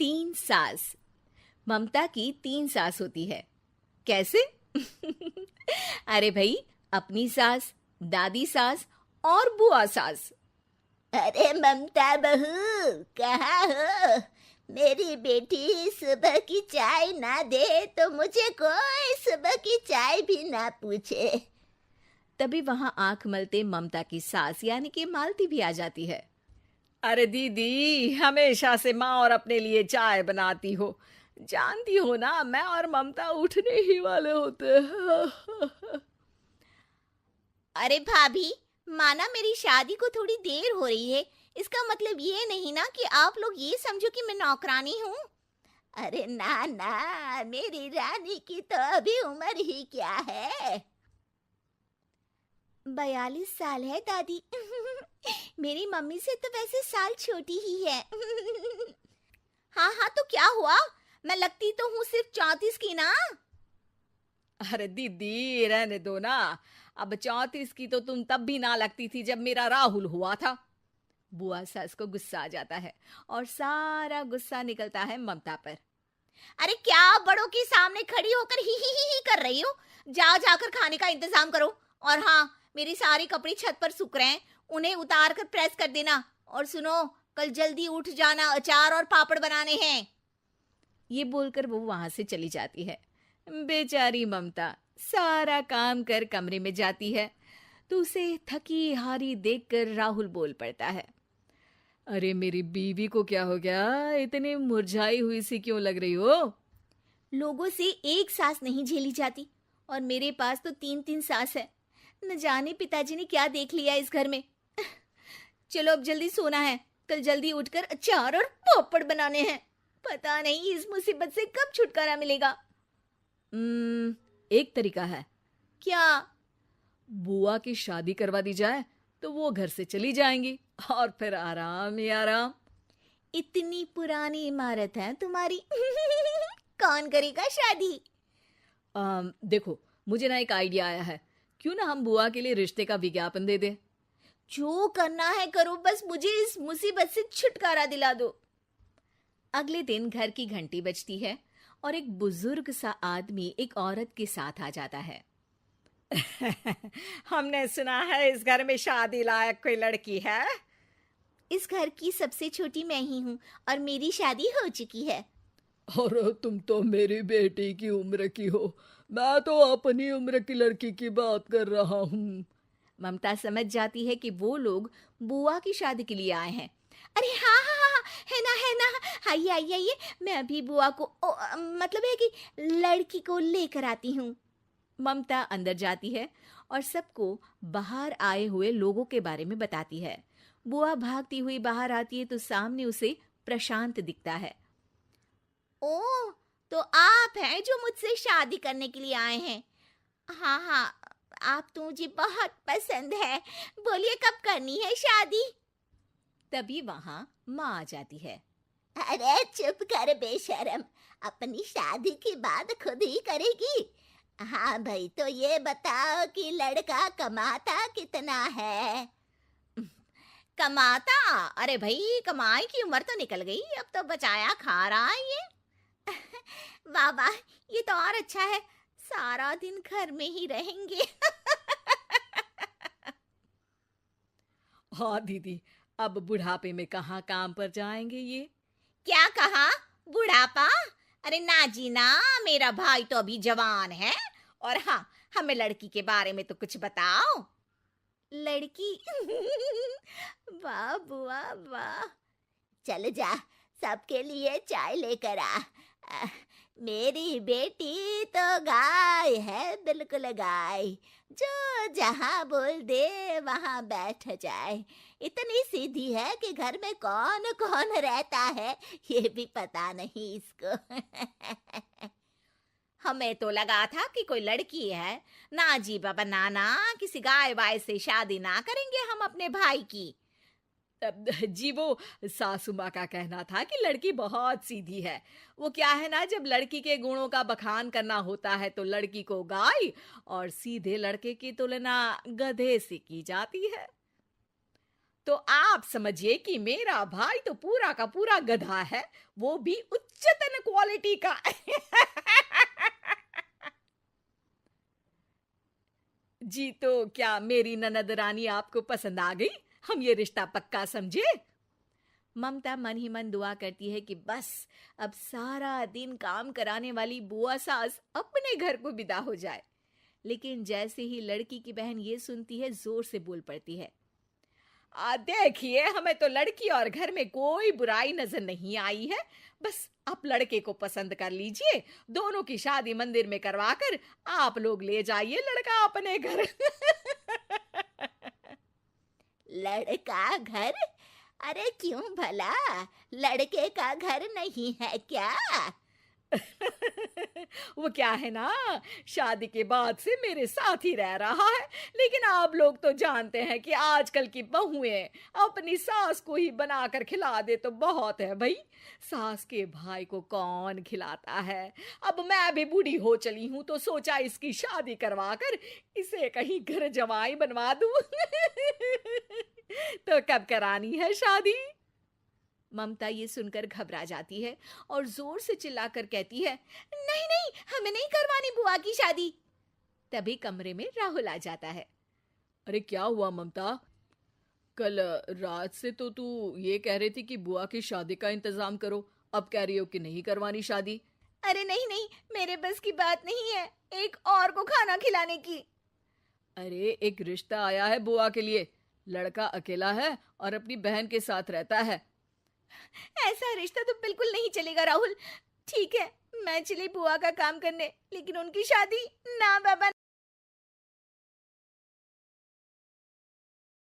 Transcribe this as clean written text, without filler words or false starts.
तीन सास। ममता की तीन सास होती है। कैसे? अरे भाई, अपनी सास, दादी सास और बुआ सास। अरे ममता बहू, कहाँ हो? मेरी बेटी सुबह की चाय ना दे तो मुझे कोई सुबह की चाय भी ना पूछे। तभी वहां आंख मलते ममता की सास यानी कि मालती भी आ जाती है। अरे दीदी, हमेशा से माँ और अपने लिए चाय बनाती हो। जानती हो ना, मैं और ममता उठने ही वाले होते हैं। अरे भाभी, माना मेरी शादी को थोड़ी देर हो रही है, इसका मतलब ये नहीं ना कि आप लोग ये समझो कि मैं नौकरानी हूँ। अरे ना ना, मेरी रानी की तो अभी उम्र ही क्या है। 42 साल है दादी। मेरी मम्मी से तो वैसे साल छोटी ही है। हाँ हाँ, तो क्या हुआ? मैं लगती तो हूँ सिर्फ 34 की ना। अरे दीदी, रहने दो ना। अब 34 की तो तुम तब भी ना लगती थी जब मेरा राहुल हुआ था। बुआ सास को गुस्सा आ जाता है और सारा गुस्सा निकलता है ममता पर। अरे क्या बड़ों के सामने खड़ी होकर ही कर रही हो? जाओ जाकर खाने का इंतजाम करो। और हाँ, मेरी सारी कपड़े छत पर सूख रहे हैं, उन्हें उतार कर प्रेस कर देना। और सुनो, कल जल्दी उठ जाना, अचार और पापड़ बनाने हैं। ये बोलकर वो वहां से चली जाती है। बेचारी ममता सारा काम कर कमरे में जाती है तो उसे थकी हारी देखकर राहुल बोल पड़ता है। अरे मेरी बीवी को क्या हो गया? इतनी मुरझाई हुई सी क्यों लग रही हो? लोगों से एक सास नहीं झेली जाती, और मेरे पास तो तीन तीन सास है। न जाने पिताजी ने क्या देख लिया इस घर में। चलो अब जल्दी सोना है, कल जल्दी उठकर अचार और पापड़ बनाने हैं। पता नहीं इस मुसीबत से कब छुटकारा मिलेगा। एक तरीका है। क्या? बुआ की शादी करवा दी जाए तो वो घर से चली जाएंगी और फिर आराम ही आराम। इतनी पुरानी इमारत है तुम्हारी। कौन करेगा शादी? देखो, मुझे ना एक आइडिया आया है। क्यों ना हम बुआ के लिए रिश्ते का विज्ञापन दे दें? जो करना है करो, बस मुझे इस मुसीबत से छुटकारा दिला दो। अगले दिन घर की घंटी बजती है और एक बुजुर्ग सा आदमी एक औरत के साथ आ जाता है। हमने सुना है इस घर में शादी लायक कोई लड़की है। इस घर की सबसे छोटी मैं ही हूँ, और मेरी शादी हो चुकी है। और तुम तो मेरी बेटी की उम्र की हो। मैं तो अपनी उम्र की लड़की की बात कर रहा हूँ। ममता समझ जाती है कि वो लोग बुआ की शादी के लिए आए हैं। अरे हाँ हाँ हाँ हाँ, है ना है ना। आइए आइए आइए, मैं अभी बुआ को मतलब है कि लड़की को लेकर आती हूँ। ममता अंदर जाती है और सबको बाहर आए हुए लोगों के बारे में बताती है। बुआ भागती हुई बाहर आती है तो सामने उसे प्रशांत दिखता है। ओह, तो आप हैं जो मुझसे शादी करने के लिए आए हैं? हाँ हाँ, आप तो मुझे बहुत पसंद है। बोलिए कब करनी है शादी? तभी वहां माँ आ जाती है। अरे चुप कर बेशरम, अपनी शादी की बात खुद ही करेगी। हाँ भाई, तो ये बताओ कि लड़का कमाता कितना है? कमाता? अरे भाई, कमाई की उम्र तो निकल गई, अब तो बचाया खा रहा है ये। वाह वाह, ये तो और अच्छा है, सारा दिन घर में ही रहेंगे। हाँ दीदी, अब बुढ़ापे में कहाँ काम पर जाएंगे ये? क्या कहा? बुढ़ापा? अरे ना जी ना, मेरा भाई तो अभी जवान है। और हाँ, हमें लड़की के बारे में तो कुछ बताओ। लड़की? वाह बुआ वाह। चल जा, सबके लिए चाय लेकर आ। अ, मेरी बेटी तो गाय है, बिल्कुल गाय, जो जहाँ बोल दे वहाँ बैठ जाए। इतनी सीधी है कि घर में कौन कौन रहता है ये भी पता नहीं इसको। हमें तो लगा था कि कोई लड़की है। ना जी बाबा, नाना, किसी गाय वाय से शादी ना करेंगे हम अपने भाई की। जी वो सासू माँ का कहना था कि लड़की बहुत सीधी है। वो क्या है ना, जब लड़की के गुणों का बखान करना होता है तो लड़की को गाय और सीधे लड़के की तुलना गधे से की जाती है। तो आप समझिए कि मेरा भाई तो पूरा का पूरा गधा है, वो भी उच्चतन क्वालिटी का। जी, तो क्या मेरी ननद रानी आपको पसंद आ गई? हम ये रिश्ता पक्का समझे? ममता मन ही मन दुआ करती है कि बस अब सारा दिन काम कराने वाली बुआ सास अपने घर को विदा हो जाए। लेकिन जैसे ही लड़की की बहन ये सुनती है, जोर से बोल पड़ती है, देखिए, हमें तो लड़की और घर में कोई बुराई नजर नहीं आई है। बस आप लड़के को पसंद कर लीजिए, दोनों की शादी मंदिर में करवाकर आप लोग ले जाइए लड़का अपने घर। लड़का घर? अरे क्यों भला, लड़के का घर नहीं है क्या? वो क्या है ना, शादी के बाद से मेरे साथ ही रह रहा है, लेकिन आप लोग तो जानते हैं कि आजकल की बहुएं अपनी सास को ही बनाकर खिला दे तो बहुत है भाई। सास के भाई को कौन खिलाता है। अब मैं भी बूढ़ी हो चली हूं तो सोचा इसकी शादी करवा कर इसे कहीं घर जमाई बनवा दूं। तो कब करानी है शादी? ममता ये सुनकर घबरा जाती है और जोर से चिल्लाकर कहती है, नहीं नहीं, हमें नहीं करवानी बुआ की शादी। तभी कमरे में राहुल आ जाता है। अरे क्या हुआ ममता? कल रात से तो तू ये कह रही थी कि बुआ की शादी का इंतजाम करो, अब कह रही हो कि नहीं करवानी शादी। अरे नहीं नहीं, मेरे बस की बात नहीं है एक और को खाना खिलाने की। अरे एक रिश्ता आया है बुआ के लिए, लड़का अकेला है और अपनी बहन के साथ रहता है। ऐसा रिश्ता तो बिल्कुल नहीं चलेगा राहुल। ठीक है, मैं चली बुआ का काम करने, लेकिन उनकी शादी ना बाबा।